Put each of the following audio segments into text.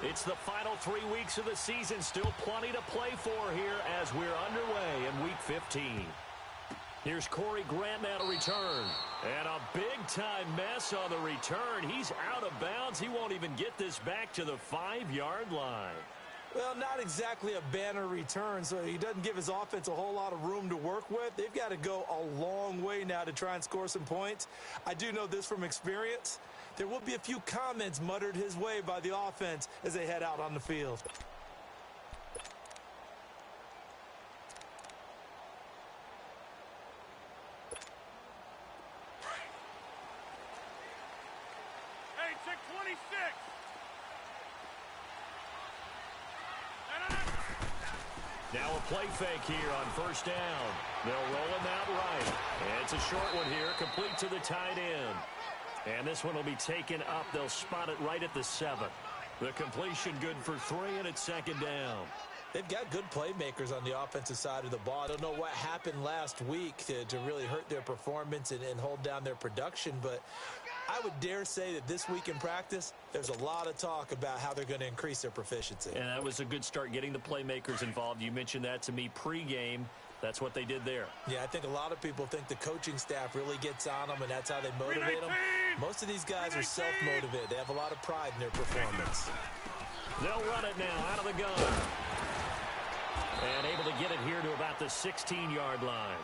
It's the final 3 weeks of the season. Still plenty to play for here as we're underway in Week 15. Here's Corey Grant now to return. And a big-time mess on the return. He's out of bounds. He won't even get this back to the 5-yard line. Well, not exactly a banner return, so he doesn't give his offense a whole lot of room to work with. They've got to go a long way now to try and score some points. I do know this from experience. There will be a few comments muttered his way by the offense as they head out on the field. Hey, check 26. Now a play fake here on first down. They'll roll him out right. And it's a short one here, complete to the tight end. And this one will be taken up. They'll spot it right at the 7. The completion good for 3, and it's second down. They've got good playmakers on the offensive side of the ball. I don't know what happened last week to really hurt their performance and hold down their production, but I would dare say that this week in practice, there's a lot of talk about how they're going to increase their proficiency. And that was a good start getting the playmakers involved. You mentioned that to me pregame. That's what they did there. Yeah, I think a lot of people think the coaching staff really gets on them, and that's how they motivate them. Most of these guys are self-motivated. They have a lot of pride in their performance. They'll run it now out of the gun. And able to get it here to about the 16-yard line.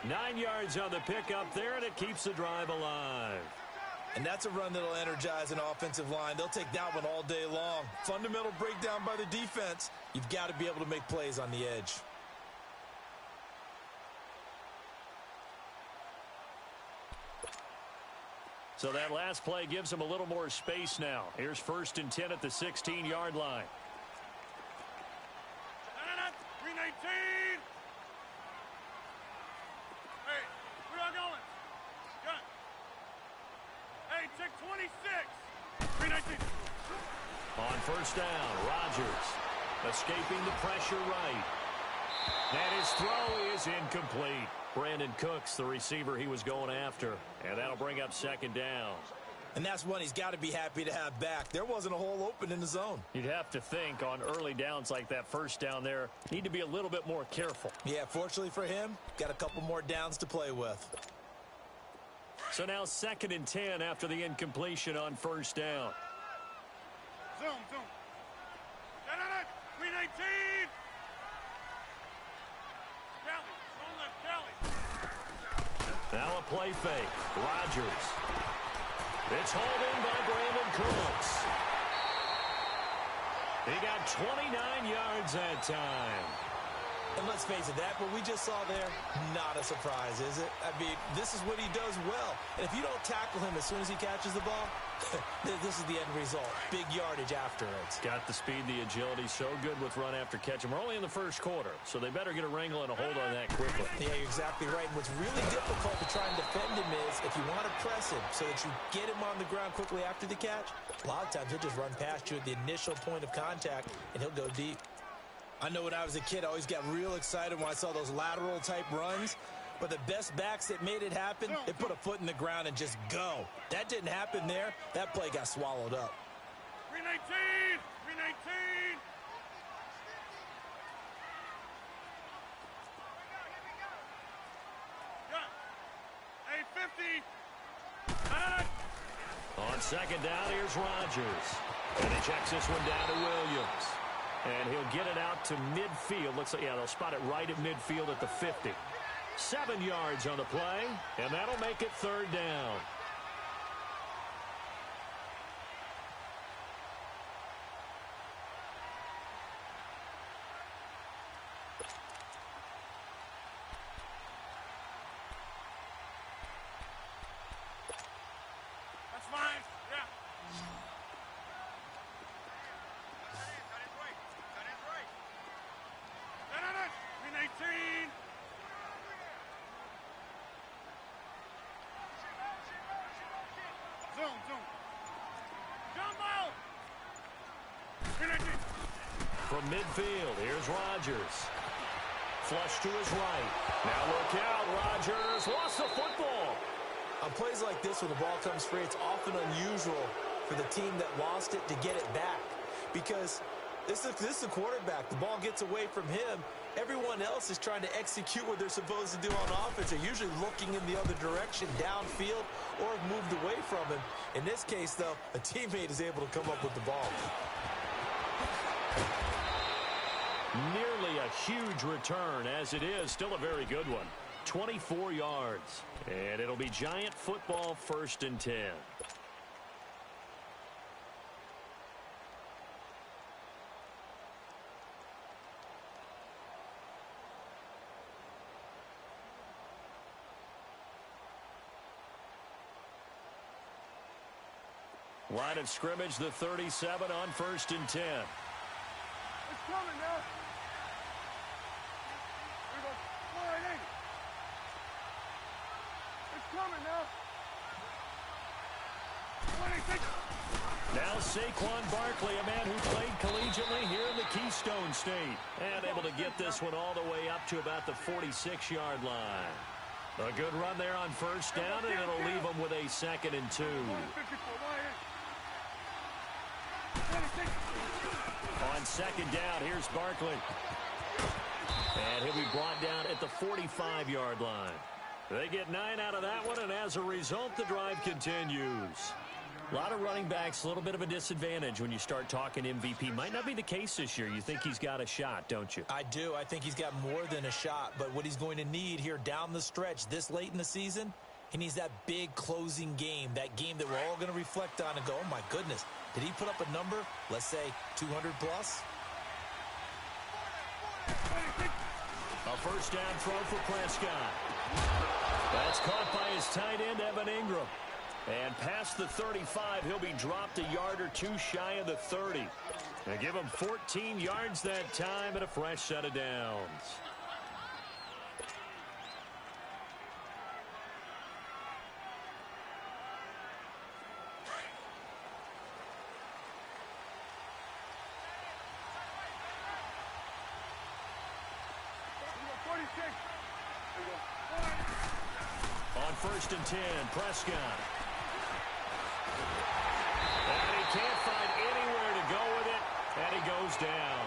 9 yards on the pickup there, and it keeps the drive alive. And that's a run that'll energize an offensive line. They'll take that one all day long. Fundamental breakdown by the defense. You've got to be able to make plays on the edge. So that last play gives them a little more space now. Here's 1st and 10 at the 16-yard line. 319. Hey, where y'all going? Gun. Hey, check 26. 319. On first down, Rodgers escaping the pressure right. And his throw is incomplete. Brandon Cooks, the receiver he was going after. And that'll bring up second down. And that's one he's got to be happy to have back. There wasn't a hole open in the zone. You'd have to think on early downs like that first down there, need to be a little bit more careful. Yeah, fortunately for him, got a couple more downs to play with. So now 2nd and 10 after the incompletion on first down. Zoom. 319. Now a play fake. Rodgers. It's holding by Brandon Cooks. He got 29 yards that time. And let's face it, that what we just saw there, not a surprise, is it? I mean, this is what he does well. And if you don't tackle him as soon as he catches the ball, this is the end result. Big yardage afterwards. Got the speed, the agility, so good with run after catch. And we're only in the first quarter, so they better get a wrangle and a hold on that quickly. Yeah, you're exactly right. And what's really difficult to try and defend him is if you want to press him so that you get him on the ground quickly after the catch, a lot of times he'll just run past you at the initial point of contact, and he'll go deep. I know when I was a kid, I always got real excited when I saw those lateral-type runs. But the best backs that made it happen, they put a foot in the ground and just go. That didn't happen there. That play got swallowed up. 319. 319. Hey, 50. On second down, here's Rodgers. And he checks this one down to Williams. And he'll get it out to midfield. Looks like, yeah, they'll spot it right at midfield at the 50. 7 yards on the play, and that'll make it 3rd down. That's fine. Yeah. That is right. 319. Zoom. Jumbo! 319. From midfield, here's Rodgers. Flush to his right. Now look out, Rodgers lost the football. On plays like this, when the ball comes free, it's often unusual for the team that lost it to get it back. because this is a quarterback. The ball gets away from him. Everyone else is trying to execute what they're supposed to do on offense. They're usually looking in the other direction, downfield, or have moved away from him. In this case, though, a teammate is able to come up with the ball. Nearly a huge return, as it is. Still a very good one. 24 yards. And it'll be Giant football, 1st and 10. Line of scrimmage, the 37 on 1st and 10. It's coming now. Here we go. Slide in. It's coming now. 26. Now Saquon Barkley, a man who played collegiately here in the Keystone State. And able to get this one all the way up to about the 46-yard line. A good run there on 1st down, and it'll leave them with a 2nd and 2. On 2nd down, here's Barkley. And he'll be brought down at the 45-yard line. They get 9 out of that one, and as a result, the drive continues. A lot of running backs, a little bit of a disadvantage when you start talking MVP. Might not be the case this year. You think he's got a shot, don't you? I do. I think he's got more than a shot. But what he's going to need here down the stretch this late in the season, he needs that big closing game, that game that we're all going to reflect on and go, oh, my goodness, did he put up a number, let's say, 200 plus? A 1st down throw for Prescott. That's caught by his tight end, Evan Ingram. And past the 35, he'll be dropped a yard or two shy of the 30. They give him 14 yards that time and a fresh set of downs. On 1st and 10, Prescott. And he can't find anywhere to go with it, and he goes down.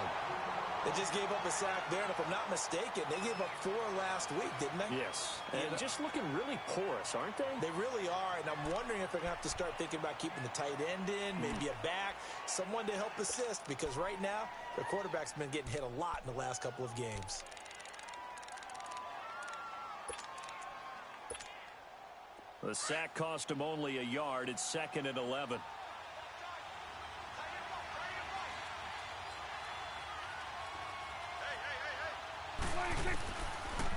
They just gave up a sack there, and if I'm not mistaken, they gave up 4 last week, didn't they? Yes, and just looking really porous, aren't they? They really are, and I'm wondering if they're going to have to start thinking about keeping the tight end in, maybe a back, someone to help assist, because right now, their quarterback's been getting hit a lot in the last couple of games. The sack cost him only a yard. It's 2nd and 11.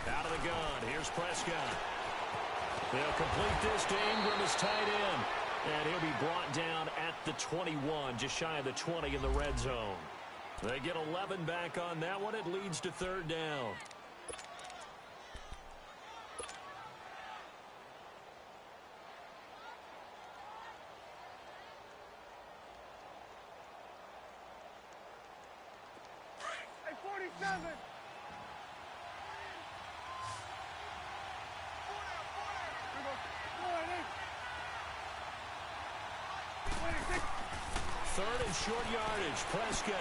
Out of the gun. Here's Prescott. They'll complete this to Ingram, his tight end. And he'll be brought down at the 21, just shy of the 20 in the red zone. They get 11 back on that one. It leads to 3rd down. Third and short yardage, Prescott.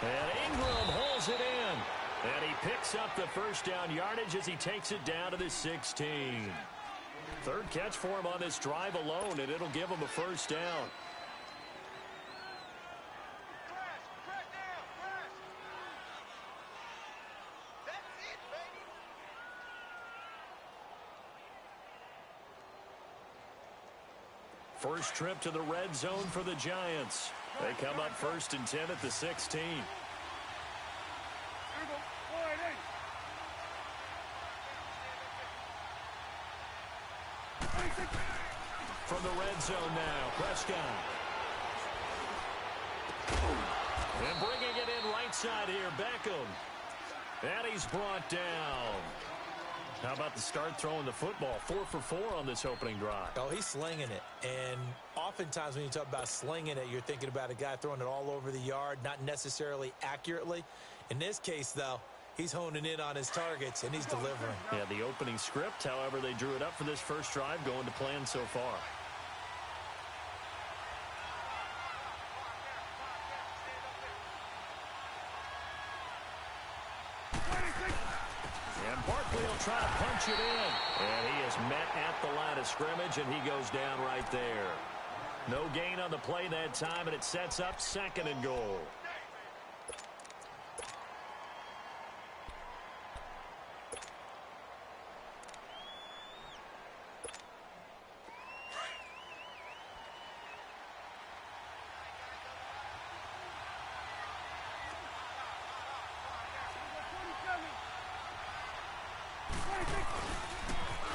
And Ingram holds it in. And he picks up the 1st down yardage as he takes it down to the 16. 3rd catch for him on this drive alone, and it'll give him a 1st down. First trip to the red zone for the Giants. They come up 1st and 10 at the 16. From the red zone now, Prescott. And bringing it in right side here, Beckham. And he's brought down. How about the start throwing the football? 4 for 4 on this opening drive. Oh, he's slinging it. And oftentimes when you talk about slinging it, you're thinking about a guy throwing it all over the yard, not necessarily accurately. In this case, though, he's honing in on his targets, and he's delivering. Yeah, the opening script, however, they drew it up for this first drive, going to plan so far. Barkley will try to punch it in. And he is met at the line of scrimmage, and he goes down right there. No gain on the play that time, and it sets up 2nd and goal.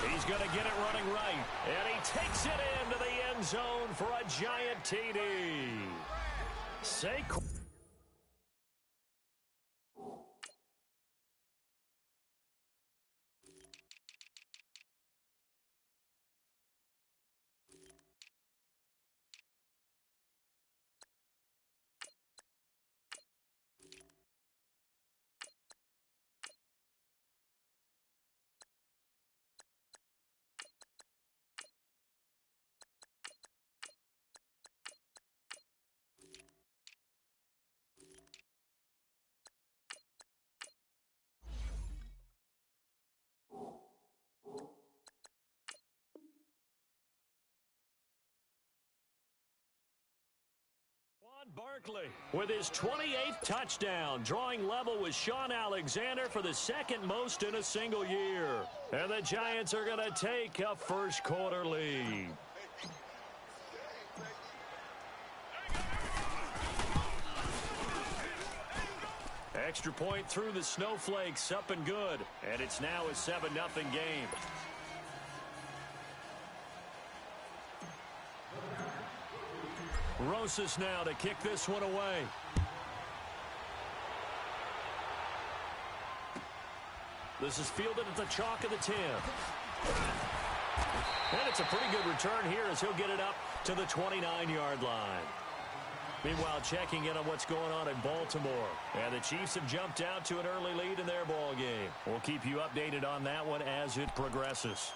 He's going to get it running right. And he takes it into the end zone for a giant TD. Saquon. Barkley with his 28th touchdown, drawing level with Sean Alexander for the 2nd most in a single year. And the Giants are going to take a first-quarter lead. Extra point through the snowflakes, up and good. And it's now a 7-0 game. Rosas now to kick this one away. This is fielded at the chalk of the 10. And it's a pretty good return here as he'll get it up to the 29-yard line. Meanwhile, checking in on what's going on in Baltimore. And the Chiefs have jumped out to an early lead in their ball game. We'll keep you updated on that one as it progresses.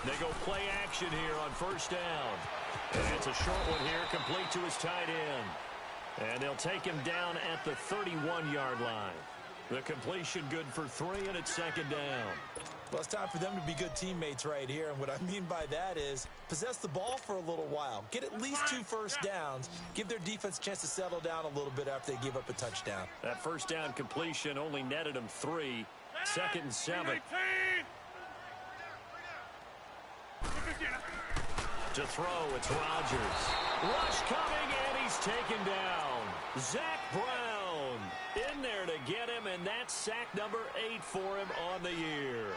They go play action here on first down. And it's a short one here, complete to his tight end. And they'll take him down at the 31-yard line. The completion good for 3, and it's 2nd down. Well, it's time for them to be good teammates right here. And what I mean by that is possess the ball for a little while. Get at least 2 first downs. Give their defense a chance to settle down a little bit after they give up a touchdown. That first down completion only netted them 3. 2nd and 7. To throw, it's Rodgers. Rush coming, and he's taken down. Zach Brown in there to get him, and that's sack number 8 for him on the year.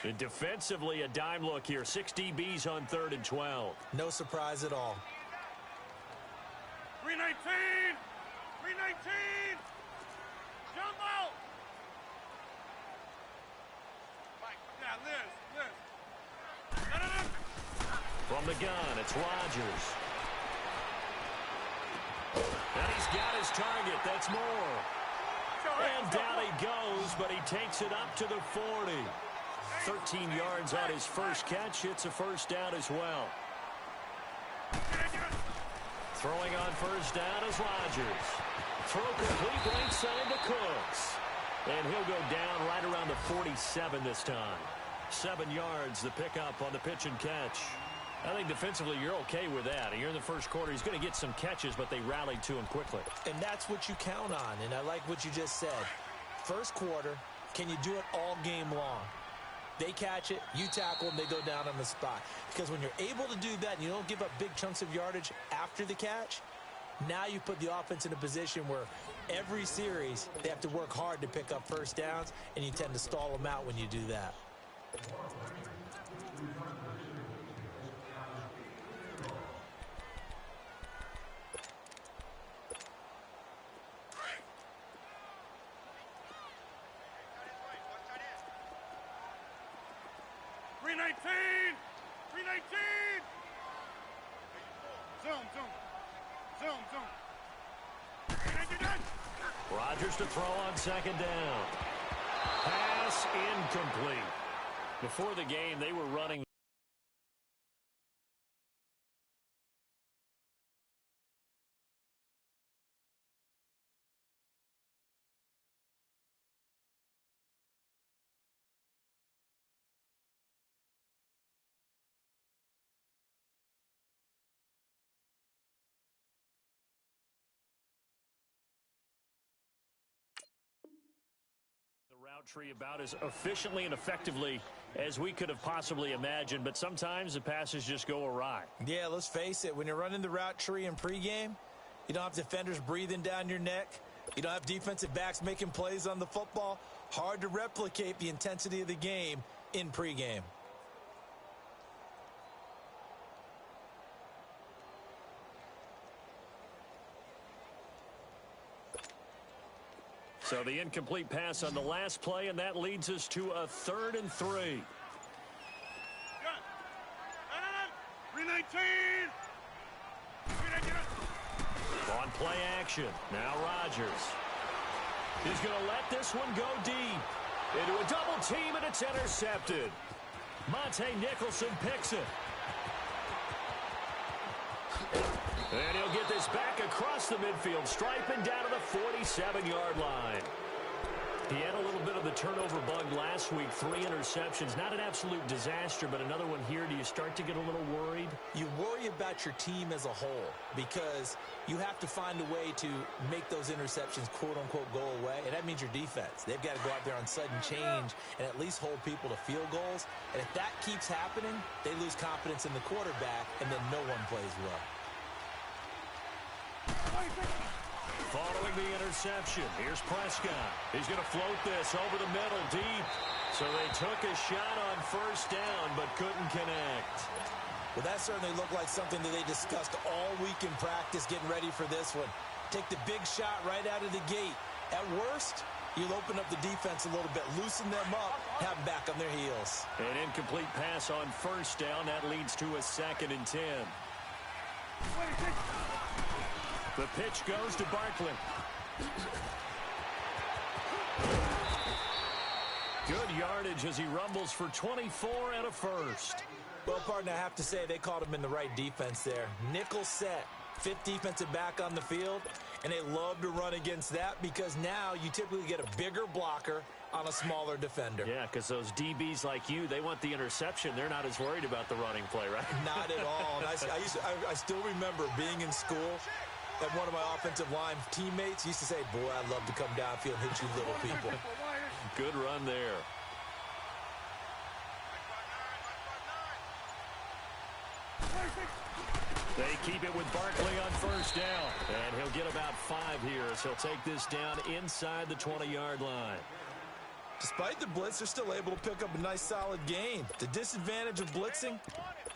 And defensively, a dime look here. 6 DBs on 3rd and 12. No surprise at all. 319! 319! Jump out! Yeah, Liz. From the gun, it's Rodgers. And he's got his target. That's more. And down he goes, but he takes it up to the 40. 13 yards on his first catch. It's a first down as well. Throwing on first down is Rodgers. Throw complete right side to Cooks. And he'll go down right around the 47 this time. 7 yards, the pickup on the pitch and catch. I think defensively you're okay with that. Here in the first quarter, he's going to get some catches, but they rallied to him quickly. And that's what you count on, and I like what you just said. First quarter, can you do it all game long? They catch it, you tackle them, they go down on the spot. Because when you're able to do that and you don't give up big chunks of yardage after the catch, now you put the offense in a position where every series they have to work hard to pick up first downs, and you tend to stall them out when you do that. 319! 319! Zoom, zoom. Zoom, zoom. 319! Rodgers to throw on second down. Pass incomplete. Before the game, they were running. Route tree about as efficiently and effectively as we could have possibly imagined, but sometimes the passes just go awry. Yeah, let's face it. When you're running the route tree in pregame, you don't have defenders breathing down your neck. You don't have defensive backs making plays on the football. Hard to replicate the intensity of the game in pregame. So the incomplete pass on the last play, and that leads us to a 3rd and 3. 319! 319! On play action, now Rodgers. He's going to let this one go deep. Into a double team, and it's intercepted. Monte Nicholson picks it. And he'll get this back across the midfield, striping down to the 47-yard line. He had a little bit of the turnover bug last week, 3 interceptions. Not an absolute disaster, but another one here. Do you start to get a little worried? You worry about your team as a whole because you have to find a way to make those interceptions, quote-unquote, go away, and that means your defense. They've got to go out there on sudden change and at least hold people to field goals. And if that keeps happening, they lose confidence in the quarterback, and then no one plays well. Following the interception, here's Prescott. He's going to float this over the middle deep. So they took a shot on first down, but couldn't connect. Well, that certainly looked like something that they discussed all week in practice, getting ready for this one. Take the big shot right out of the gate. At worst, you'll open up the defense a little bit, loosen them up, have them back on their heels. An incomplete pass on first down. That leads to a 2nd and 10. The pitch goes to Barkley. Good yardage as he rumbles for 24 and a first. Well, partner, I have to say they caught him in the right defense there. Nickel set, 5th defensive back on the field, and they love to run against that because now you typically get a bigger blocker on a smaller defender. Yeah, because those DBs like you, they want the interception. They're not as worried about the running play, right? Not at all. And I still remember being in school, and one of my offensive line teammates used to say, boy, I'd love to come downfield and hit you little people. Good run there. They keep it with Barkley on first down. And he'll get about 5 here as he'll take this down inside the 20-yard line. Despite the blitz, they're still able to pick up a nice, solid gain. The disadvantage of blitzing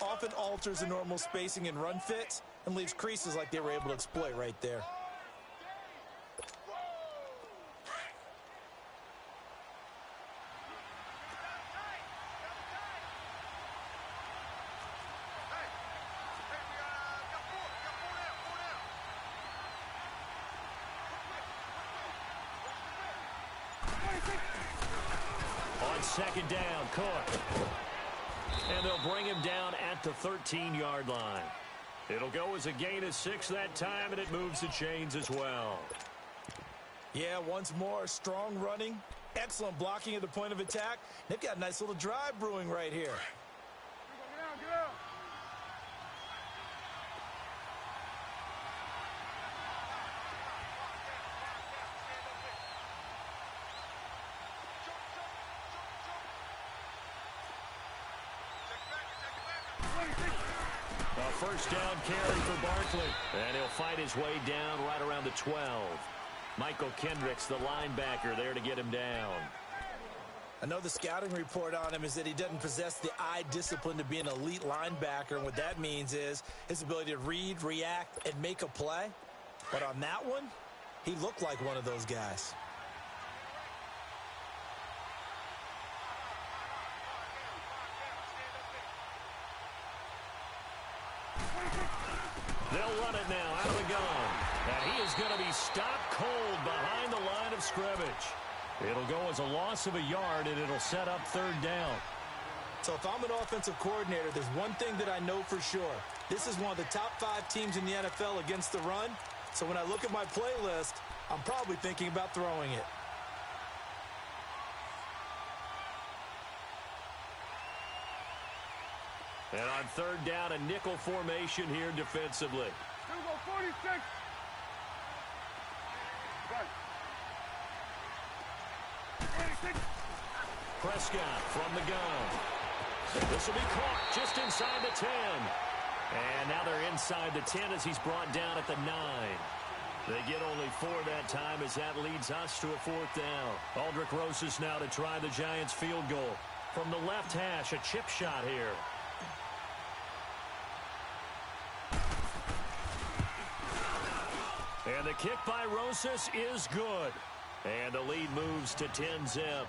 often alters the normal spacing and run fits and leaves creases like they were able to exploit right there. On second down, Cook. And they'll bring him down at the 13-yard line. It'll go as a gain of 6 that time, and it moves the chains as well. Yeah, once more, strong running, excellent blocking at the point of attack. They've got a nice little drive brewing right here. Get out. A first down carry for Barkley. And he'll fight his way down right around the 12. Michael Kendricks, the linebacker, there to get him down. I know the scouting report on him is that he doesn't possess the eye discipline to be an elite linebacker. And what that means is his ability to read, react, and make a play. But on that one, he looked like one of those guys. They'll run it now out of the gun. And he is going to be stopped cold behind the line of scrimmage. It'll go as a loss of a yard, and it'll set up third down. So if I'm an offensive coordinator, there's one thing that I know for sure. This is one of the top 5 teams in the NFL against the run. So when I look at my playlist, I'm probably thinking about throwing it. And on third down, a nickel formation here defensively. Still go 46. Gun. 46. Prescott from the gun. This will be caught just inside the 10. And now they're inside the 10 as he's brought down at the 9. They get only 4 that time as that leads us to a 4th down. Aldrick Rosas now to try the Giants field goal. From the left hash, a chip shot here. And the kick by Rosas is good. And the lead moves to 10-zip.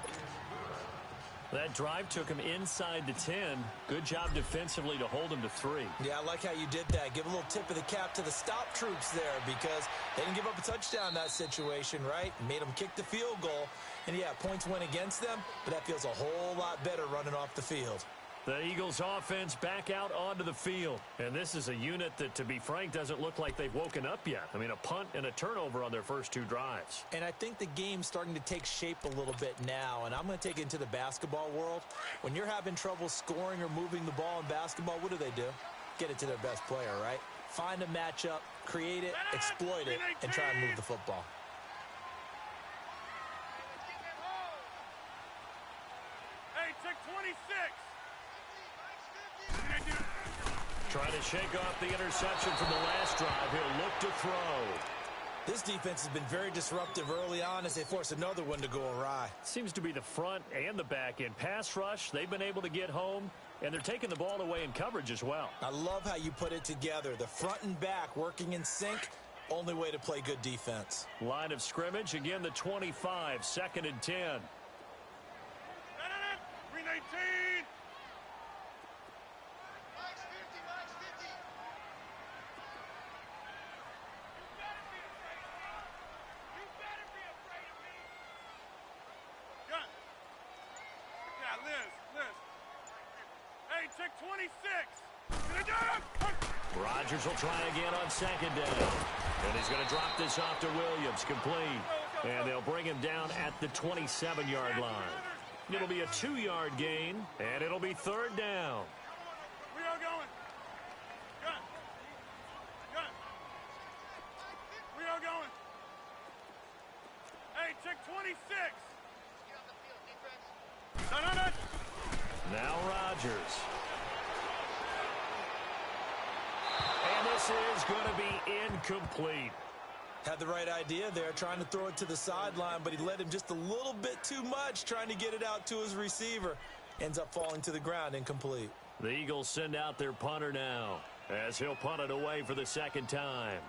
That drive took him inside the 10. Good job defensively to hold him to 3. Yeah, I like how you did that. Give a little tip of the cap to the stop troops there because they didn't give up a touchdown in that situation, right? Made them kick the field goal. And, yeah, points went against them, but that feels a whole lot better running off the field. The Eagles offense back out onto the field. And this is a unit that, to be frank, doesn't look like they've woken up yet. I mean, a punt and a turnover on their first 2 drives. And I think the game's starting to take shape a little bit now. And I'm going to take it into the basketball world. When you're having trouble scoring or moving the ball in basketball, what do? Get it to their best player, right? Find a matchup, create it, exploit it, and try and move the football. Hey, check 26. Trying to shake off the interception from the last drive. He'll look to throw. This defense has been very disruptive early on as they force another one to go awry. Seems to be the front and the back end. Pass rush, they've been able to get home, and they're taking the ball away in coverage as well. I love how you put it together. The front and back working in sync, only way to play good defense. Line of scrimmage, again the 25, 2nd and 10. 319. Hey, check 26. Rodgers will try again on 2nd down. And he's going to drop this off to Williams, complete. And they'll bring him down at the 27-yard line. It'll be a 2-yard gain, and it'll be 3rd down. Where y'all going? Gun. Gun. Where y'all going? Hey, check 26. No. Now Rodgers. And this is going to be incomplete. Had the right idea there, trying to throw it to the sideline, but he led him just a little bit too much, trying to get it out to his receiver. Ends up falling to the ground, incomplete. The Eagles send out their punter now, as he'll punt it away for the 2nd time.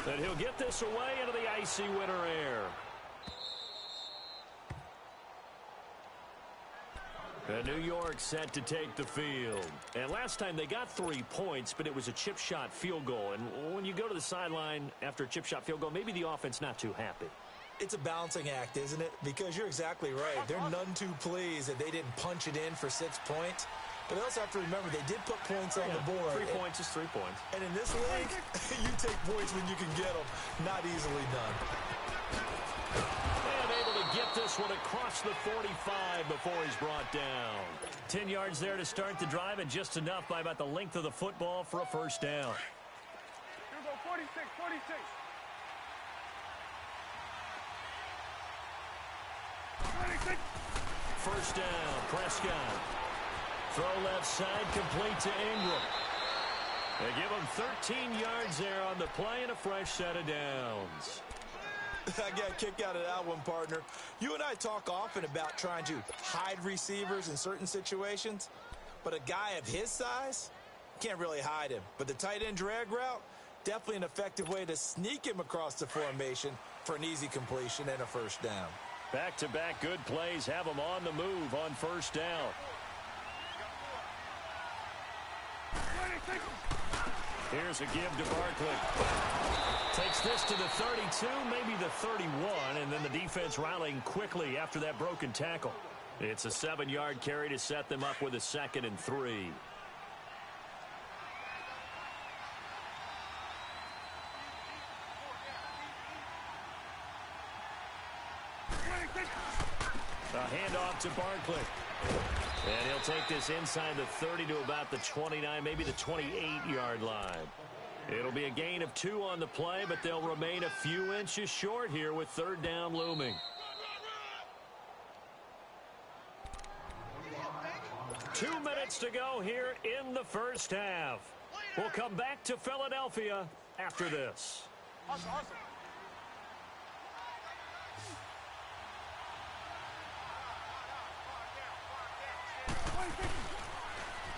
And he'll get this away into the icy winter air. And New York set to take the field. And last time they got 3 points, but it was a chip shot field goal. And when you go to the sideline after a chip shot field goal, maybe the offense not too happy. It's a balancing act, isn't it? Because you're exactly right. They're none too pleased that they didn't punch it in for 6 points. But they also have to remember they did put points on the board. 3 points is 3 points. And in this league, you take points when you can get them. Not easily done. And able to get this one across the 45 before he's brought down. 10 yards there to start the drive, and just enough by about the length of the football for a 1st down. Here we go, 46. 26. 1st down, Prescott. Throw left side, complete to Ingram. They give him 13 yards there on the play and a fresh set of downs. I got a kick out of that one, partner. You and I talk often about trying to hide receivers in certain situations, but a guy of his size, Can't really hide him. But the tight end drag route, definitely an effective way to sneak him across the formation for an easy completion and a first down. Back-to-back good plays have him on the move on first down. Here's a give to Barkley. Takes this to the 32, maybe the 31, and then the defense rallying quickly after that broken tackle. It's a 7-yard carry to set them up with a 2nd and 3. A handoff to Barkley. And he'll take this inside the 30 to about the 29, maybe the 28-yard line. It'll be a gain of 2 on the play, but they'll remain a few inches short here with 3rd down looming. Two minutes to go here in the first half. We'll come back to Philadelphia after this. Hustle, hustle.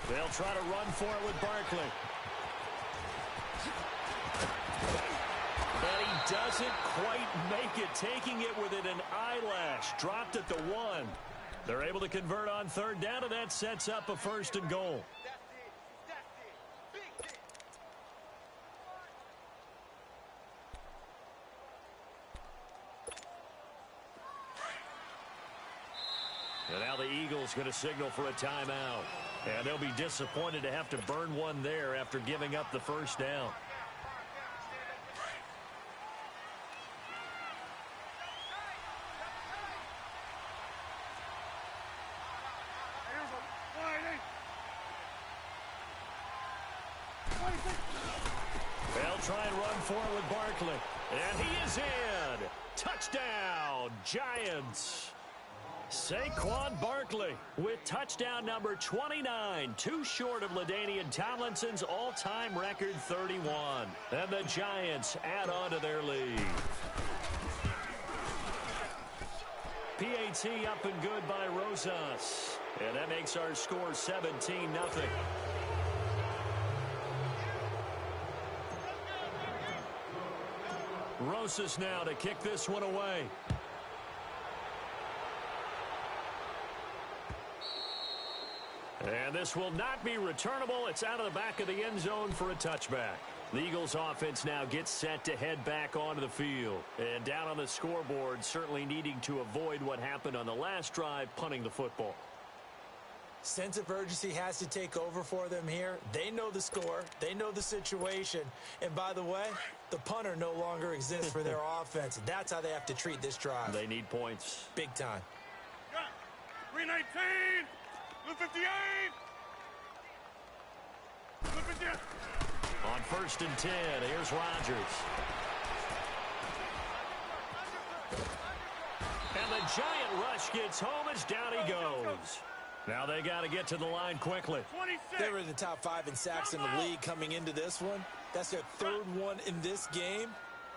They'll try to run for it with Barkley. But he doesn't quite make it, taking it within an eyelash. Dropped at the 1. They're able to convert on 3rd down, and that sets up a 1st and goal. And now the Eagles going to signal for a timeout. And they'll be disappointed to have to burn one there after giving up the first down. They'll try and run for it with Barkley. And he is in. Touchdown, Giants. Saquon Barkley with touchdown number 29, too short of LaDainian Tomlinson's all-time record 31. And the Giants add on to their lead. PAT up and good by Rosas. And that makes our score 17-0. Rosas now to kick this one away. And this will not be returnable. It's out of the back of the end zone for a touchback. The Eagles offense now gets set to head back onto the field. And down on the scoreboard, certainly needing to avoid what happened on the last drive, punting the football. Sense of urgency has to take over for them here. They know the score. They know the situation. And by the way, the punter no longer exists for their offense. That's how they have to treat this drive. They need points. Big time. 319. 258. 258. On 1st and 10, here's Rodgers. And the giant rush gets home as down he goes. Now they got to get to the line quickly. 26. They were in the top 5 in sacks in the league coming into this one. That's their 3rd one in this game.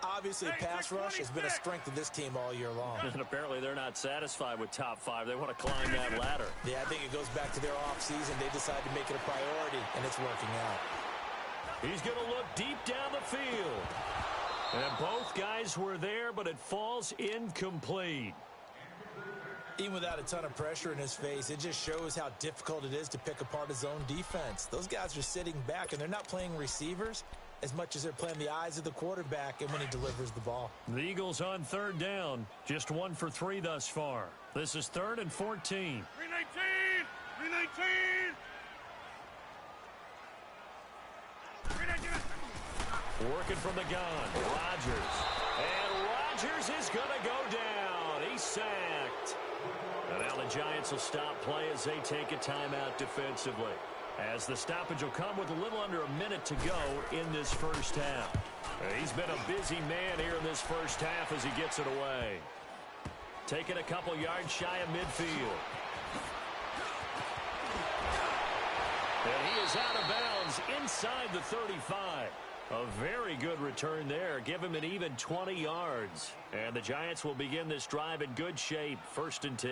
Obviously, pass rush has been a strength of this team all year long. And apparently they're not satisfied with top 5. They want to climb that ladder. Yeah, I think it goes back to their offseason. They decided to make it a priority, and it's working out. He's going to look deep down the field. And both guys were there, but it falls incomplete. Even without a ton of pressure in his face, it just shows how difficult it is to pick apart his own defense. Those guys are sitting back, and they're not playing receivers as much as they're playing the eyes of the quarterback and when he delivers the ball. The Eagles on 3rd down, just 1 for 3 thus far. This is 3rd and 14. 319. 319. 319. Working from the gun, Rodgers. And Rodgers is going to go down. He's sacked. And now the Giants will stop play as they take a timeout defensively. As the stoppage will come with a little under a minute to go in this first half. He's been a busy man here in this first half as he gets it away. Taking a couple yards shy of midfield. And he is out of bounds inside the 35. A very good return there. Give him an even 20 yards. And the Giants will begin this drive in good shape. 1st and 10.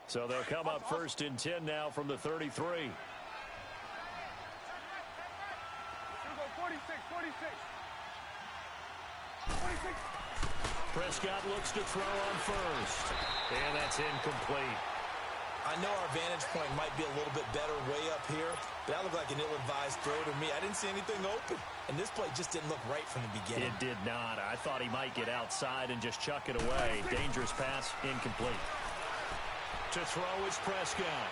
So they'll come up first and 10 now from the 33. 46, 46. 46. Prescott looks to throw on first. And that's incomplete. I know our vantage point might be a little bit better way up here, but that looked like an ill-advised throw to me. I didn't see anything open, and this play just didn't look right from the beginning. It did not. I thought he might get outside and just chuck it away. Dangerous pass, incomplete. To throw is Prescott.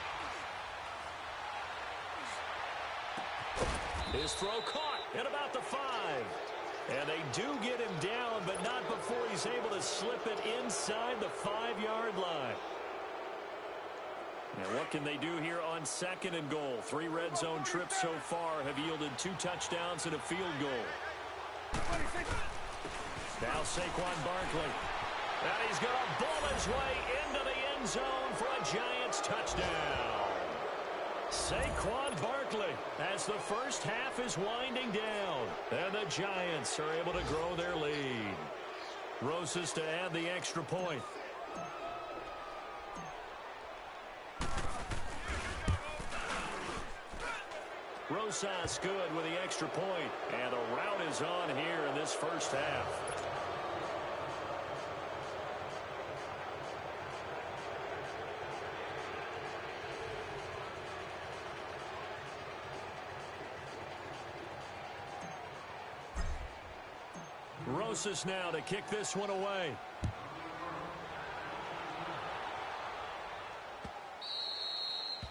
His throw caught at about the 5. And they do get him down, but not before he's able to slip it inside the 5-yard line. Now, what can they do here on 2nd and goal? 3 red zone trips so far have yielded 2 touchdowns and a field goal. Now Saquon Barkley. And he's going to bull his way into the end zone for a Giants touchdown. Saquon Barkley as the first half is winding down. And the Giants are able to grow their lead. Rosas to add the extra point. Rosas good with the extra point. And the rout is on here in this first half. Rosas now to kick this one away.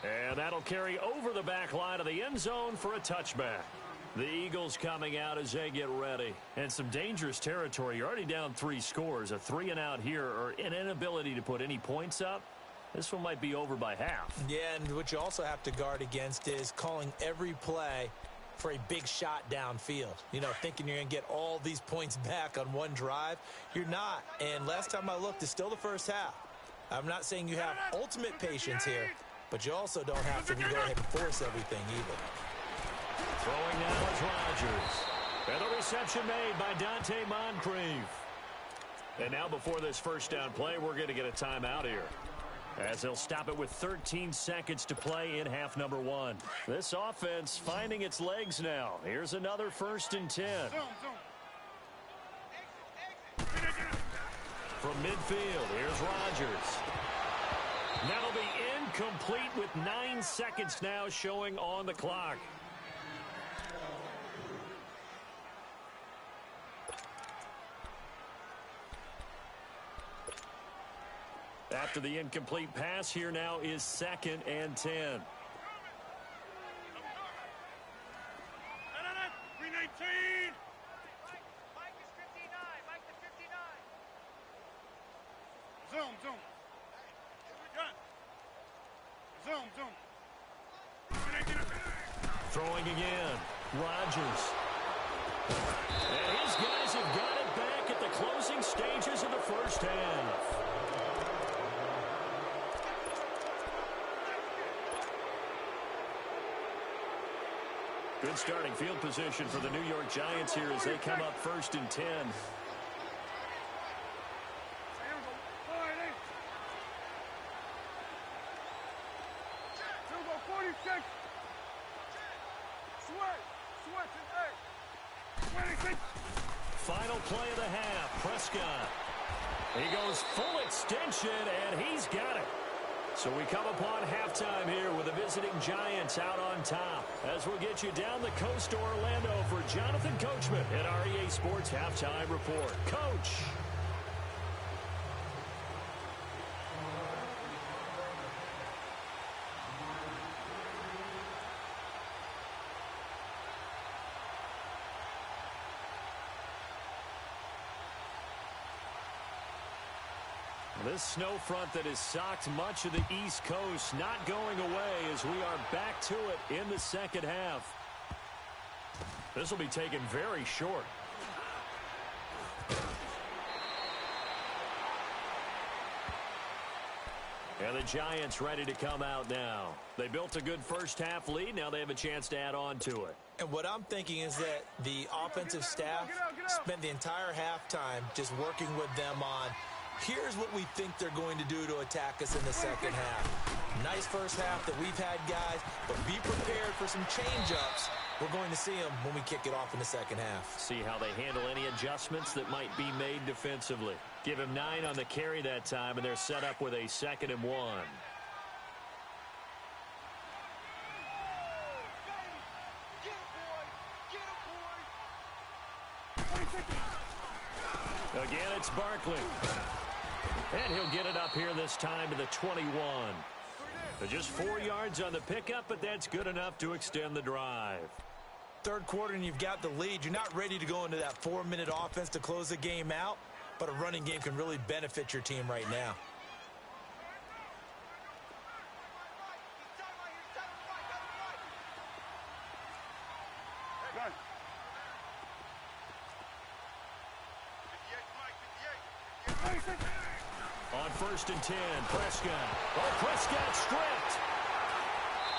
And that'll carry over the back line of the end zone for a touchback. The Eagles coming out as they get ready. And some dangerous territory. You're already down 3 scores. A 3-and-out here or an inability to put any points up. This one might be over by half. Yeah, and what you also have to guard against is calling every play for a big shot downfield. You know, thinking you're going to get all these points back on one drive. You're not. And last time I looked, it's still the first half. I'm not saying you have ultimate patience here, but you also don't have to go ahead and force everything either. Throwing now is Rodgers. And the reception made by Dante Moncrief. And now before this first down play, we're going to get a timeout here, as they'll stop it with 13 seconds to play in half number 1. This offense finding its legs now. Here's another 1st and 10. From midfield, here's Rodgers. That'll be incomplete with 9 seconds now showing on the clock. After the incomplete pass, here now is 2nd and 10. 319. Mike is 59. Mike is 59. Zoom, zoom. Gun. Zoom, zoom. 319. Throwing again. Rodgers. And his guys have got it back at the closing stages of the first half. Good starting field position for the New York Giants here as they come up 1st and 10. Final play of the half. Prescott. He goes full extension, and he's got it. So we come upon halftime here with the visiting Giants out on top, as we'll get you down the coast to Orlando for Jonathan Coachman at our EA Sports Halftime Report. Coach. This snow front that has socked much of the East Coast not going away as we are back to it in the second half. This will be taken very short. And the Giants ready to come out now. They built a good first half lead. Now they have a chance to add on to it. And what I'm thinking is that the offensive staff spent the entire halftime just working with them on Here's what we think they're going to do to attack us in the second half. Nice first half that we've had, guys, but be prepared for some change-ups. We're going to see them when we kick it off in the second half. See how they handle any adjustments that might be made defensively. Give him 9 on the carry that time, and they're set up with a 2nd and 1. Again, it's Barkley. And he'll get it up here this time to the 21. So just 4 yards on the pickup, but that's good enough to extend the drive. Third quarter and you've got the lead. You're not ready to go into that 4-minute offense to close the game out, but a running game can really benefit your team right now. On 1st and 10, Prescott. Oh, Prescott stripped.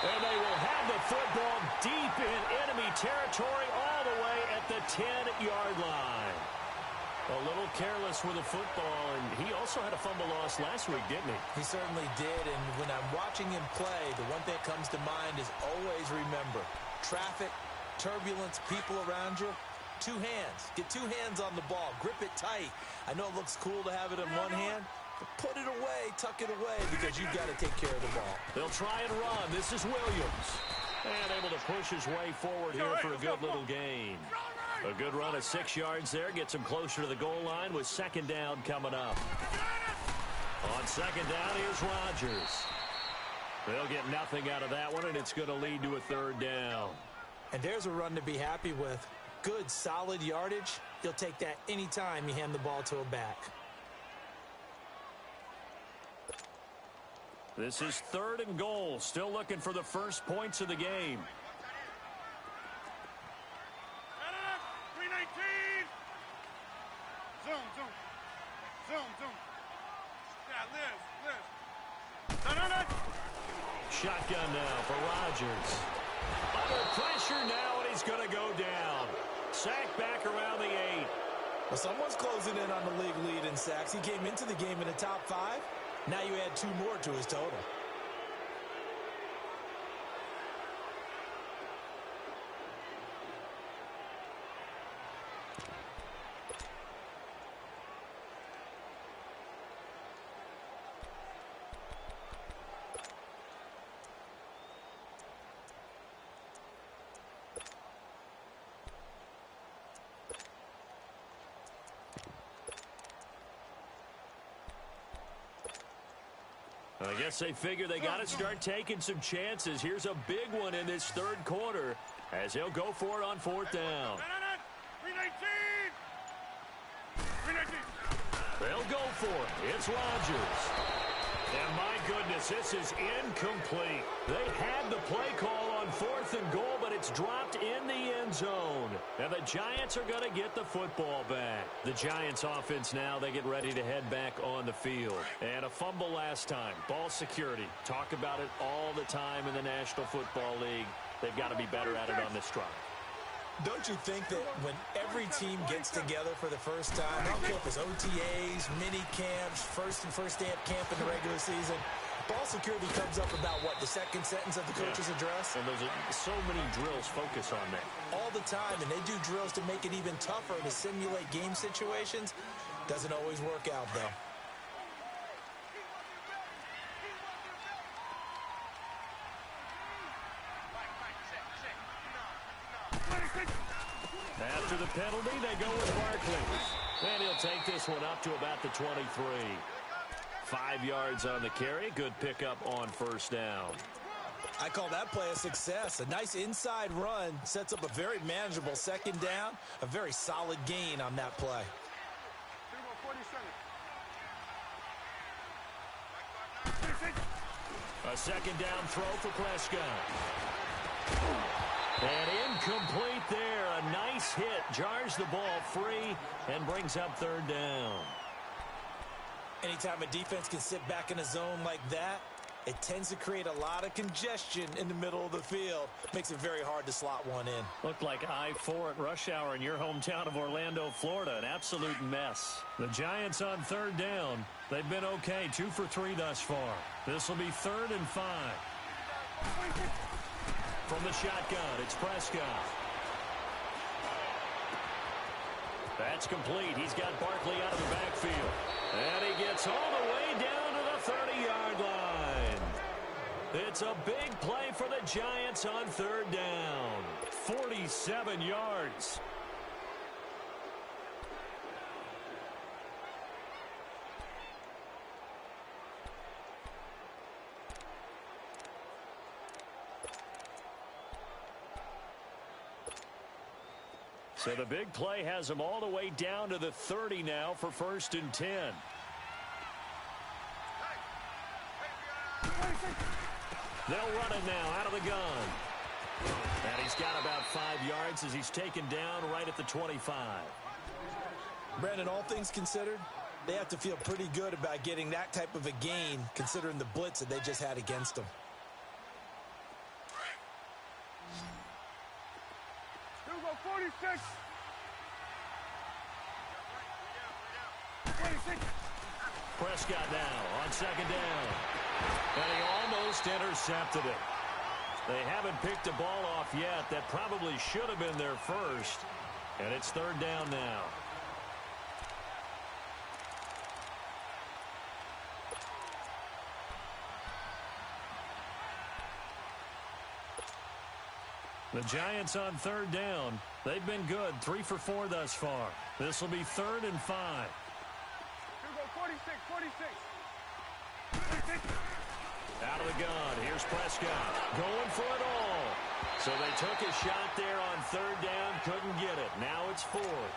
And they will have the football deep in enemy territory all the way at the 10-yard line. A little careless with the football, and he also had a fumble loss last week, didn't he? He certainly did, and when I'm watching him play, the one thing that comes to mind is always remember, traffic, turbulence, people around you, 2 hands. Get 2 hands on the ball. Grip it tight. I know it looks cool to have it in one hand, but put it away, tuck it away, because you've got to take care of the ball. They'll try and run. This is Williams. And able to push his way forward here for a good little gain. A good run of 6 yards there. Gets him closer to the goal line with 2nd down coming up. On 2nd down, here's Rodgers. They'll get nothing out of that one, and it's going to lead to a 3rd down. And there's a run to be happy with. Good, solid yardage. You'll take that anytime you hand the ball to a back. This is 3rd and goal. Still looking for the first points of the game. 319. Zoom. Yeah, Liz. Shotgun now for Rodgers. Under pressure now, and he's going to go down. Sack back around the 8. Well, someone's closing in on the league lead in sacks. He came into the game in the top 5. Now you add 2 more to his total. I guess they figure they got to start taking some chances. Here's a big one in this 3rd quarter as he'll go for it on 4th down. 319. They'll go for it. It's Rodgers. And my goodness, this is incomplete. They had the play call on 4th and goal, but it's dropped in the end zone. And the Giants are going to get the football back. The Giants offense now, they get ready to head back on the field. And a fumble last time. Ball security. Talk about it all the time in the National Football League. They've got to be better at it on this drive. Don't you think that when every team gets together for the first time, I don't care if it's OTAs, mini camps, first day of camp in the regular season, ball security comes up about what, the 2nd sentence of the coach's address? And there's so many drills focus on that. All the time, and they do drills to make it even tougher to simulate game situations. Doesn't always work out, though. After the penalty, they go with Barkley. And he'll take this one up to about the 23. 5 yards on the carry. Good pickup on 1st down. I call that play a success. A nice inside run sets up a very manageable 2nd down. A very solid gain on that play. 247. A 2nd down throw for Prescott. And incomplete there. A nice hit. Jars the ball free and brings up 3rd down. Anytime a defense can sit back in a zone like that, It tends to create a lot of congestion in the middle of the field. Makes it very hard to slot one in. Looked like I-4 at rush hour in your hometown of Orlando, Florida. An absolute mess. The Giants on third down. They've been okay, 2 for 3 thus far. This will be 3rd and 5. From the shotgun, it's Prescott. That's complete. He's got Barkley out of the backfield. And he gets all the way down to the 30-yard line. It's a big play for the Giants on third down. 47 yards. So the big play has them all the way down to the 30 now for 1st and 10. They'll run it now out of the gun. And he's got about 5 yards as he's taken down right at the 25. Brandon, all things considered, they have to feel pretty good about getting that type of a gain considering the blitz that they just had against them. Here we go, 46. 26. Prescott now on 2nd down. And he almost intercepted it. They haven't picked a ball off yet. That probably should have been their first. And it's 3rd down now. The Giants on 3rd down. They've been good, 3 for 4 thus far. This will be 3rd and 5. Here we go, 46, 46. Out of the gun, here's Prescott, going for it all. So they took a shot there on 3rd down, couldn't get it. Now it's 4th.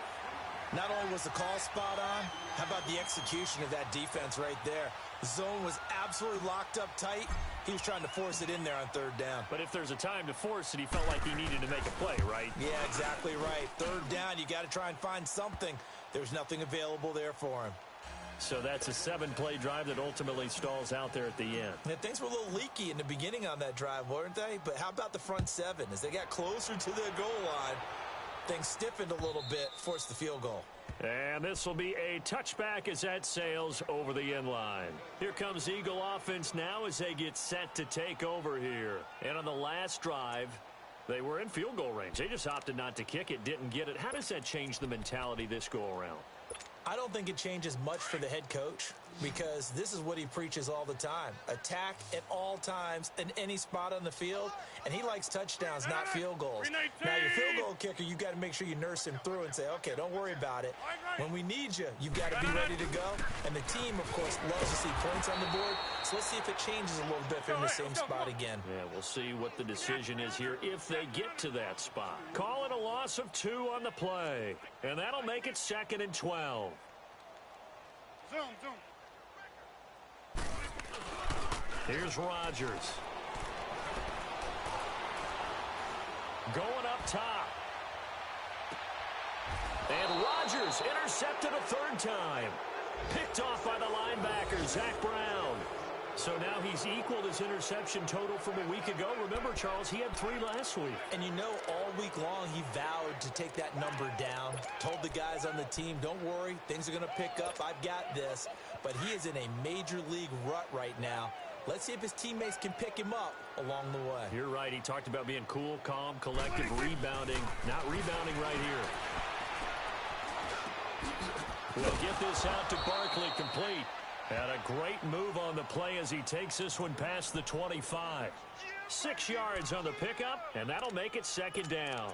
Not only was the call spot on, how about the execution of that defense right there? The zone was absolutely locked up tight. He was trying to force it in there on 3rd down. But if there's a time to force it, he felt like he needed to make a play, right? Yeah, exactly right. 3rd down, you got to try and find something. There's nothing available there for him. So that's a 7-play drive that ultimately stalls out there at the end. And things were a little leaky in the beginning on that drive, weren't they? But how about the front 7? As they got closer to their goal line, things stiffened a little bit, forced the field goal. And this will be a touchback as that sails over the end line. Here comes Eagle offense now as they get set to take over here. And on the last drive, they were in field goal range. They just opted not to kick it, didn't get it. How does that change the mentality this go-around? I don't think it changes much for the head coach because this is what he preaches all the time. Attack at all times in any spot on the field, and he likes touchdowns, not field goals. Now, your field goal kicker, you've got to make sure you nurse him through and say, okay, don't worry about it. When we need you, you've got to be ready to go. And the team, of course, loves to see points on the board, so let's see if it changes a little bit if they're in the same spot again. Yeah, we'll see what the decision is here if they get to that spot. Call it a loss of 2 on the play, and that'll make it 2nd and 12. Zoom, zoom. Here's Rodgers. Going up top. And Rodgers intercepted a 3rd time. Picked off by the linebacker, Zach Brown. So now he's equaled his interception total from a week ago. Remember, Charles, he had 3 last week. And you know, all week long he vowed to take that number down. Told the guys on the team, don't worry, things are going to pick up. I've got this. But he is in a major league rut right now. Let's see if his teammates can pick him up along the way. You're right. He talked about being cool, calm, collective, rebounding. Not rebounding right here. We'll get this out to Barkley, complete. And a great move on the play as he takes this one past the 25. 6 yards on the pickup, and that'll make it 2nd down.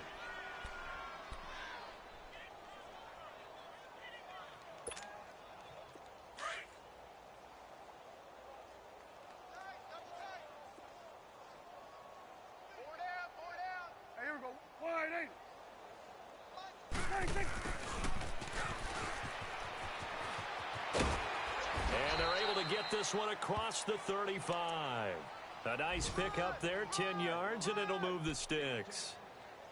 Hey, here we go. 188. 26. And they're able to get this one across the 35. A nice pick up there, 10 yards, and it'll move the sticks.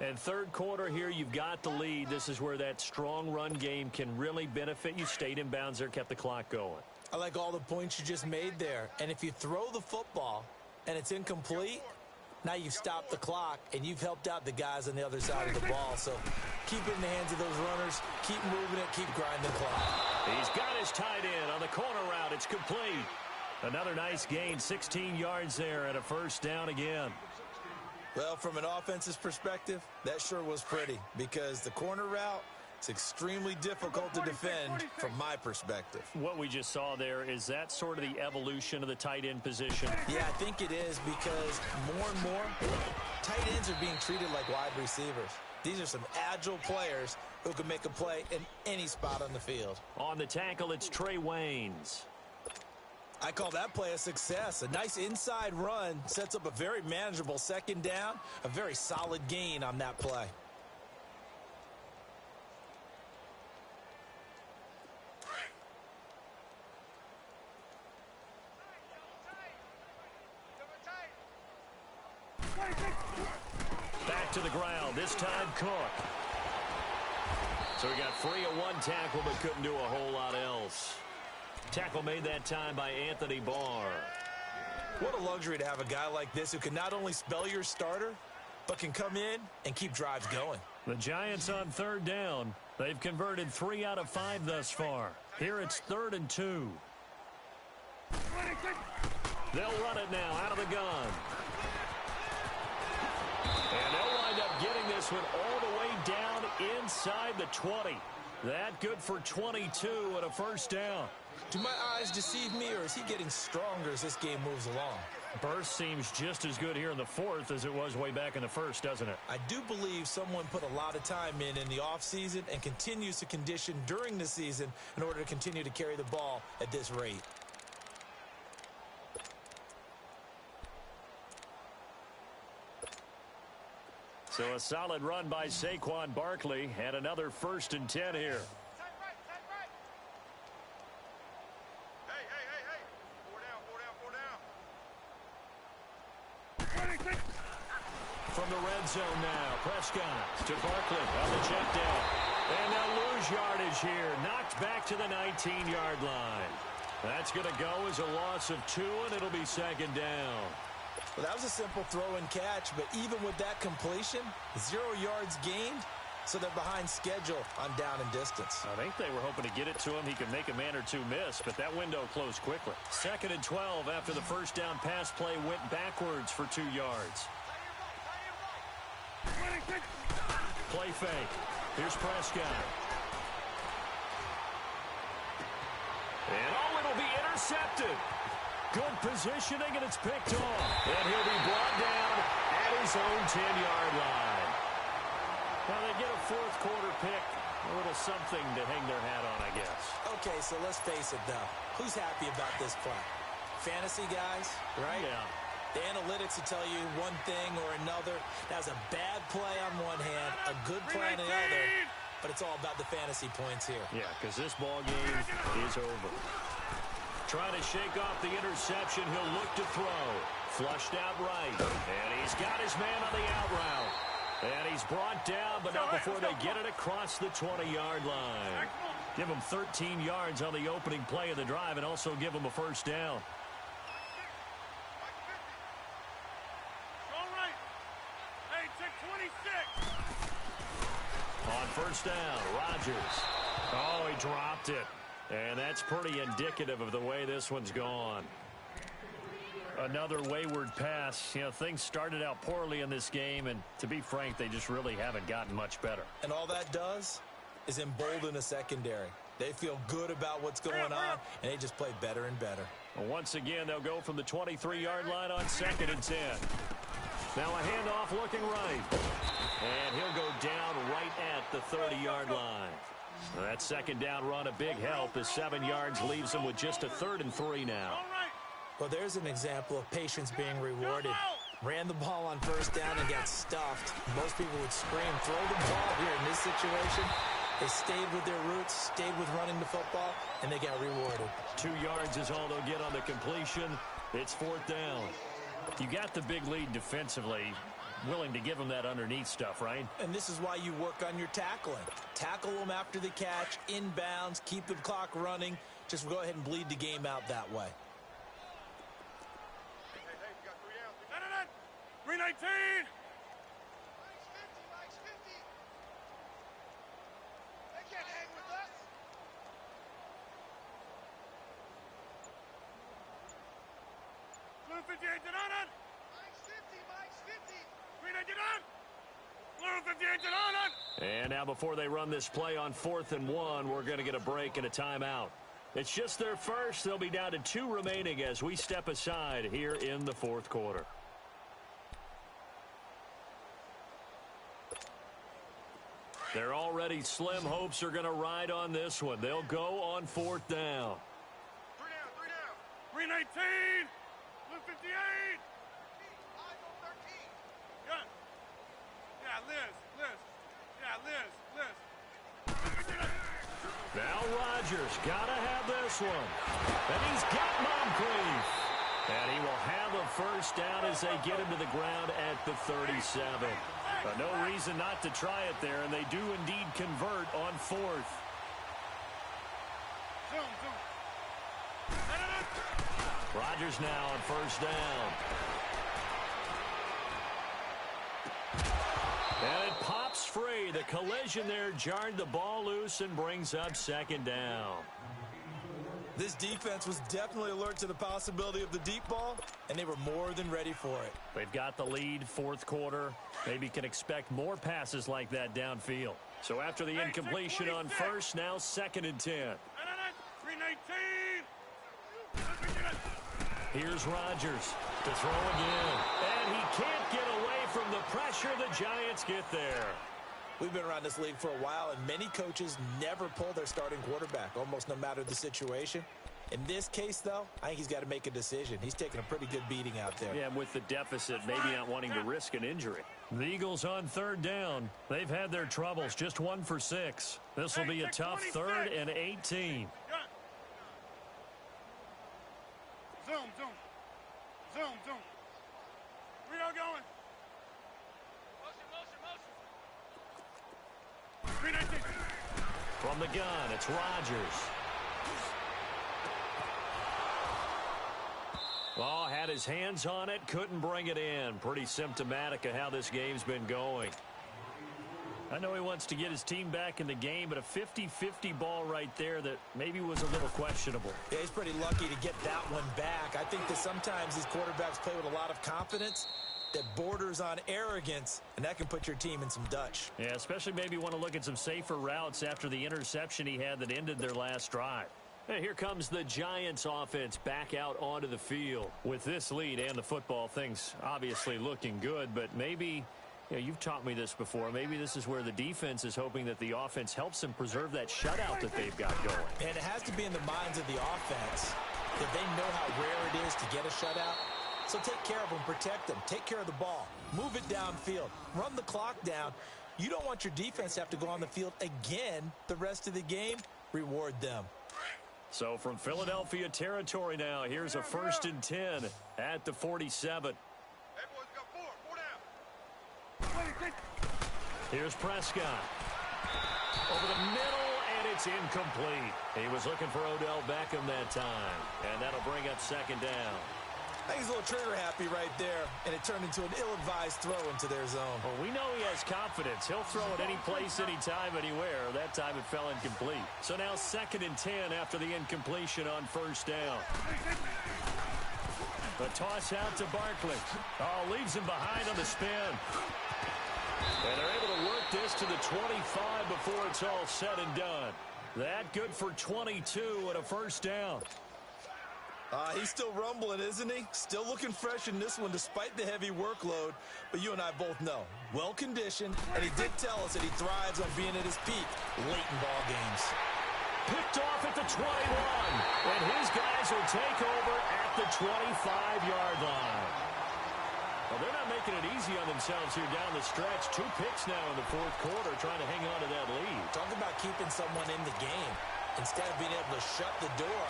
And 3rd quarter here, you've got the lead. This is where that strong run game can really benefit you. Stayed in bounds there, kept the clock going. I like all the points you just made there. And if you throw the football and it's incomplete, now you've stopped the clock and you've helped out the guys on the other side of the ball. So keep it in the hands of those runners. Keep moving it. Keep grinding the clock. He's got his tight end on the corner route. It's complete. Another nice gain, 16 yards there and a first down again. Well, from an offense's perspective, that sure was pretty because the corner route, it's extremely difficult to defend from my perspective. What we just saw there, is that sort of the evolution of the tight end position? Yeah, I think it is because more and more, tight ends are being treated like wide receivers. These are some agile players who can make a play in any spot on the field. On the tackle, it's Trey Waynes. I call that play a success. A nice inside run sets up a very manageable second down, a very solid gain on that play. Back to the ground, this time Cook. So he got free of one tackle but couldn't do a whole lot else. Tackle made that time by Anthony Barr. What a luxury to have a guy like this who can not only spell your starter, but can come in and keep drives going. The Giants on third down. They've converted 3 out of 5 thus far. Here it's 3rd and 2. They'll run it now out of the gun. And they'll wind up getting this one all the way down inside the 20. That good for 22 and a first down. Do my eyes deceive me, or is he getting stronger as this game moves along? Burst seems just as good here in the 4th as it was way back in the 1st, doesn't it? I do believe someone put a lot of time in the offseason and continues to condition during the season in order to continue to carry the ball at this rate. So a solid run by Saquon Barkley and another 1st and 10 here. Side right, side right. Hey. 4 down. From the red zone now, Prescott to Barkley on the check down. And they'll lose yardage here, knocked back to the 19-yard line. That's going to go as a loss of 2, and it'll be 2nd down. Well, that was a simple throw and catch, but even with that completion, 0 yards gained, so they're behind schedule on down and distance. I think they were hoping to get it to him. He could make a man or two miss, but that window closed quickly. 2nd and 12 after the first down pass play went backwards for 2 yards. Play fake. Here's Prescott. And it'll be intercepted. Good positioning, and it's picked off. And he'll be brought down at his own 10-yard line. Well, they get a 4th quarter pick. A little something to hang their hat on, I guess. Okay, so let's face it, though. Who's happy about this play? Fantasy guys, right? Yeah. The analytics will tell you one thing or another. That was a bad play on one hand, a good play on the other, but it's all about the fantasy points here. Yeah, because this ball game is over. Trying to shake off the interception. He'll look to throw. Flushed out right. And he's got his man on the out route. And he's brought down, but not before they get it across the 20-yard line. Give him 13 yards on the opening play of the drive and also give him a first down. All right. Hey, check 26. On first down, Rodgers. Oh, he dropped it. And that's pretty indicative of the way this one's gone. Another wayward pass. You know, things started out poorly in this game, and to be frank, they just really haven't gotten much better. And all that does is embolden a secondary. They feel good about what's going on, and they just play better and better. Well, once again, they'll go from the 23-yard line on 2nd and 10. Now a handoff looking right. And he'll go down right at the 30-yard line. That 2nd down run a big help as 7 yards leaves him with just a 3rd and 3 now. Well, there's an example of patience being rewarded. Ran the ball on first down and got stuffed. Most people would scream, throw the ball here in this situation. They stayed with their roots, stayed with running the football, and they got rewarded. 2 yards is all they'll get on the completion. It's 4th down. You got the big lead defensively. willing to give them that underneath stuff, right? And this is why you work on your tackling. Tackle them after the catch, inbounds, keep the clock running. Just go ahead and bleed the game out that way. Hey, you got 3 ounces. 319. Mike's 50. They can't hang with us. Blue 58 to none. Mike's 50. 399. Blue 58 to none. And now before they run this play on 4th and 1, we're going to get a break and a timeout. It's just their first. They'll be down to 2 remaining as we step aside here in the 4th quarter. Their already slim hopes are going to ride on this one. They'll go on 4th down. 3 down. 319. Blue 58. Eyes on 13. Gun. Yeah, Liz. Yeah, Liz. Now Rodgers got to have this one. And he's got Moncrief. And he will have a first down as they get him to the ground at the 37. No reason not to try it there, and they do indeed convert on 4th. Zoom. Rodgers now on first down. And it pops free. The collision there jarred the ball loose and brings up 2nd down. This defense was definitely alert to the possibility of the deep ball, and they were more than ready for it. They've got the lead, 4th quarter. Maybe can expect more passes like that downfield. So after the incompletion on first, now 2nd and 10. 319. Here's Rodgers to throw again. And he can't get away from the pressure. The Giants get there. We've been around this league for a while, and many coaches never pull their starting quarterback, almost no matter the situation. In this case, though, I think he's got to make a decision. He's taking a pretty good beating out there. Yeah, and with the deficit, maybe not wanting to risk an injury. The Eagles on 3rd down. They've had their troubles, just 1 for 6. This will be a tough 3rd and 18. Zoom. We are going. Motion. 319. From the gun, it's Rodgers. Oh, had his hands on it, couldn't bring it in. Pretty symptomatic of how this game's been going. I know he wants to get his team back in the game, but a 50-50 ball right there that maybe was a little questionable. Yeah, he's pretty lucky to get that one back. I think that sometimes these quarterbacks play with a lot of confidence that borders on arrogance, and that can put your team in some Dutch. Yeah, especially maybe want to look at some safer routes after the interception he had that ended their last drive. And here comes the Giants offense back out onto the field. With this lead and the football, things obviously looking good, but maybe, you know, you've taught me this before, maybe this is where the defense is hoping that the offense helps them preserve that shutout that they've got going. And it has to be in the minds of the offense that they know how rare it is to get a shutout. So take care of them, protect them, take care of the ball, move it downfield, run the clock down. You don't want your defense to have to go on the field again the rest of the game. Reward them. So from Philadelphia territory now, here's a 1st and 10 at the 47. Hey, boys, we got 4 down. Here's Prescott. Over the middle, and it's incomplete. He was looking for Odell Beckham that time, and that'll bring up 2nd down. I think he's a little trigger happy right there, and it turned into an ill-advised throw into their zone. Well, we know he has confidence. He'll throw it any place, anytime, anywhere. That time it fell incomplete. So now 2nd and 10 after the incompletion on 1st down. The toss out to Barkley. Oh, leaves him behind on the spin. And they're able to work this to the 25 before it's all said and done. That good for 22 and a 1st down. He's still rumbling, isn't he? Still looking fresh in this one despite the heavy workload. But you and I both know, well-conditioned, and he did tell us that he thrives on being at his peak late in ball games. Picked off at the 21, and his guys will take over at the 25-yard line. Well, they're not making it easy on themselves here down the stretch. 2 picks now in the 4th quarter, trying to hang on to that lead. Talk about keeping someone in the game. Instead of being able to shut the door,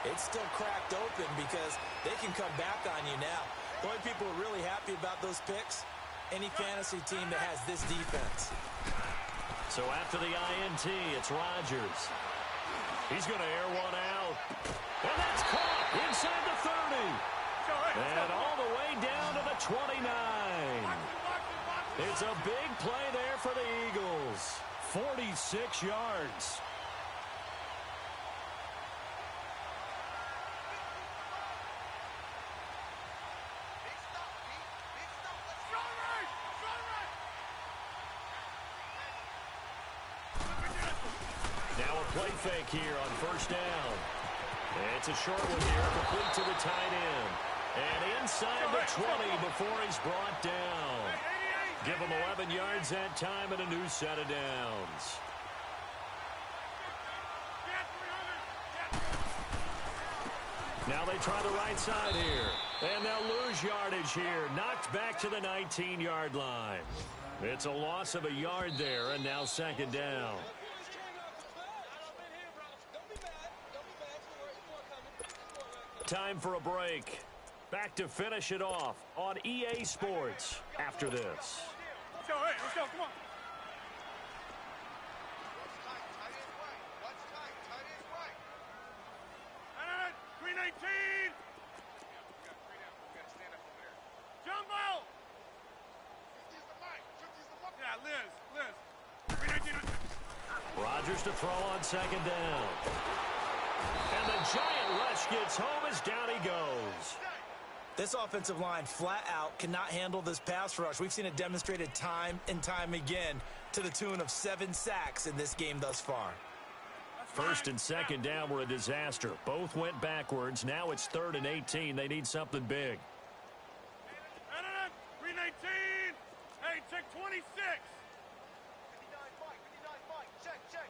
it's still cracked open because they can come back on you now. The only people who are really happy about those picks, any fantasy team that has this defense. So after the INT, it's Rodgers. He's going to air one out. And that's caught inside the 30. And all the way down to the 29. It's a big play there for the Eagles. 46 yards. Now a play fake here on first down. It's a short one here, complete to the tight end. And inside the 20 before he's brought down. Give him 11 yards that time and a new set of downs. Now they try the right side here. And they'll lose yardage here. Knocked back to the 19-yard line. It's a loss of a yard there, and now second down. Time for a break. Back to finish it off on EA Sports after this. Let's go, hey, let's go, come on. Watch tight end right. 319. We got 3 down. We got to stand up over there. Jumbo. 50's the mic. 50's the mic. Yeah, Liz. 319. Rodgers to throw on second down. And the giant rush gets home as down he goes. This offensive line flat out cannot handle this pass rush. We've seen it demonstrated time and time again to the tune of 7 sacks in this game thus far. First and second down were a disaster. Both went backwards. Now it's 3rd and 18. They need something big. 319. Hey, check 26. 59 Mike. 59 Mike. Check. 59.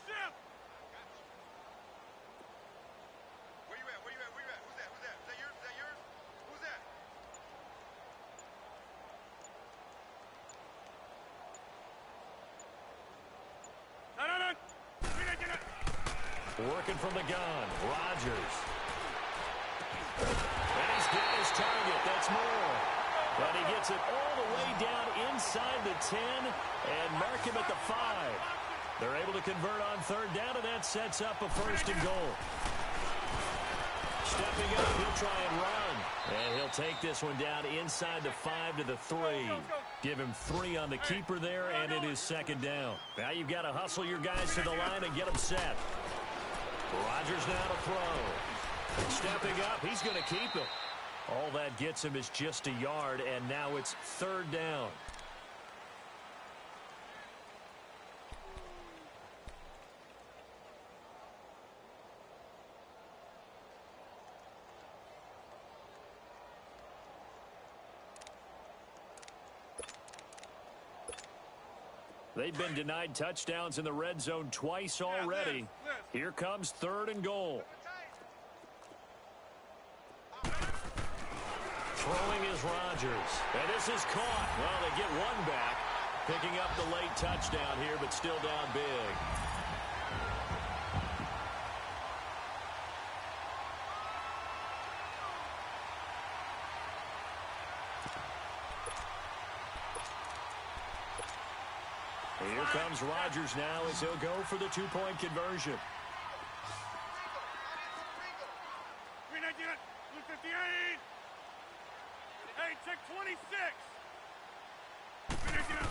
Zip. Where you at? Who's that? Is that yours? Who's that? No. 319. Working from the gun. Rodgers. And he's got his target. That's more. But he gets it all the way down inside the 10 and mark him at the 5. They're able to convert on 3rd down, and that sets up a 1st and goal. Stepping up, he'll try and run. And he'll take this one down inside the 5 to the 3. Give him 3 on the keeper there, and it is 2nd down. Now you've got to hustle your guys to the line and get them set. Rodgers now to throw. Stepping up, he's going to keep it. All that gets him is just a yard, and now it's 3rd down. They've been denied touchdowns in the red zone twice already. Here comes 3rd and goal. Throwing is Rodgers. And this is caught. Well, they get one back. Picking up the late touchdown here, but still down big. Here comes Rodgers now as he'll go for the 2-point conversion. 319. 58. Hey, check 26. 319.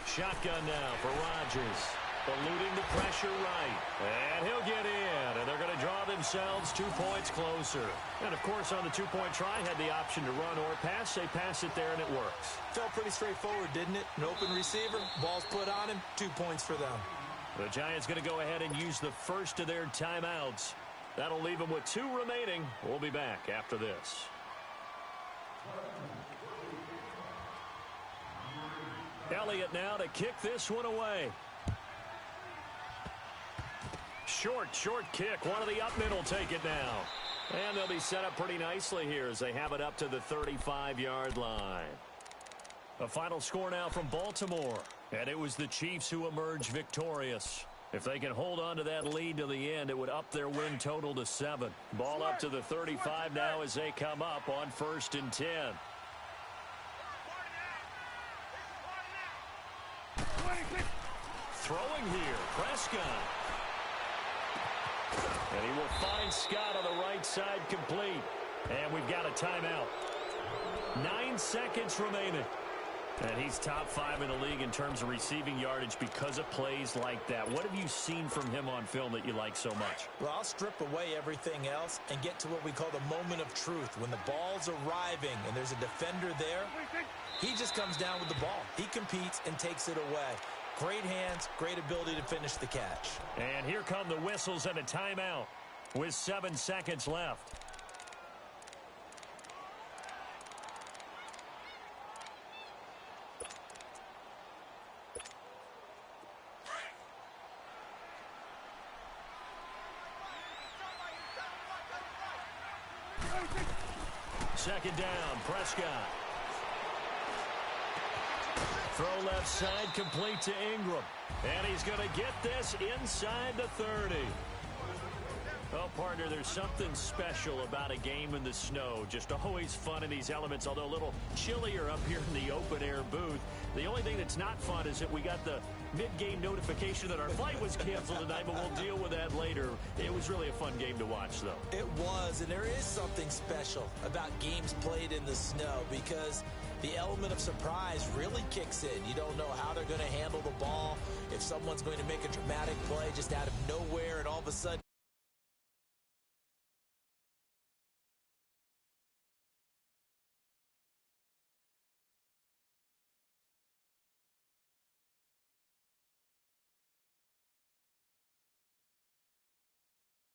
Shotgun now for Rodgers. Eluding the pressure right. And he'll get in. And they're going to draw themselves 2 points closer. And, of course, on the 2-point try, had the option to run or pass. They pass it there, and it works. Felt pretty straightforward, didn't it? An open receiver, ball's put on him, 2 points for them. The Giants going to go ahead and use the first of their timeouts. That'll leave them with 2 remaining. We'll be back after this. Elliott now to kick this one away. Short kick. One of the up men will take it now. And they'll be set up pretty nicely here as they have it up to the 35-yard line. A final score now from Baltimore. And it was the Chiefs who emerged victorious. If they can hold on to that lead to the end, it would up their win total to 7. Ball up to the 35 now as they come up on 1st and 10. Throwing here, Prescott. And he will find Scott on the right side complete. And we've got a timeout. 9 seconds remaining. And he's top 5 in the league in terms of receiving yardage because of plays like that. What have you seen from him on film that you like so much? Well, I'll strip away everything else and get to what we call the moment of truth. When the ball's arriving and there's a defender there, he just comes down with the ball. He competes and takes it away. Great hands, great ability to finish the catch. And here come the whistles and a timeout with 7 seconds left. Second down, Prescott. Throw left side, complete to Ingram. And he's going to get this inside the 30. Oh, partner, there's something special about a game in the snow. Just always fun in these elements, although a little chillier up here in the open-air booth. The only thing that's not fun is that we got the mid-game notification that our flight was canceled tonight, but we'll deal with that later. It was really a fun game to watch, though. It was, and there is something special about games played in the snow because the element of surprise really kicks in. You don't know how they're going to handle the ball, if someone's going to make a dramatic play just out of nowhere, and all of a sudden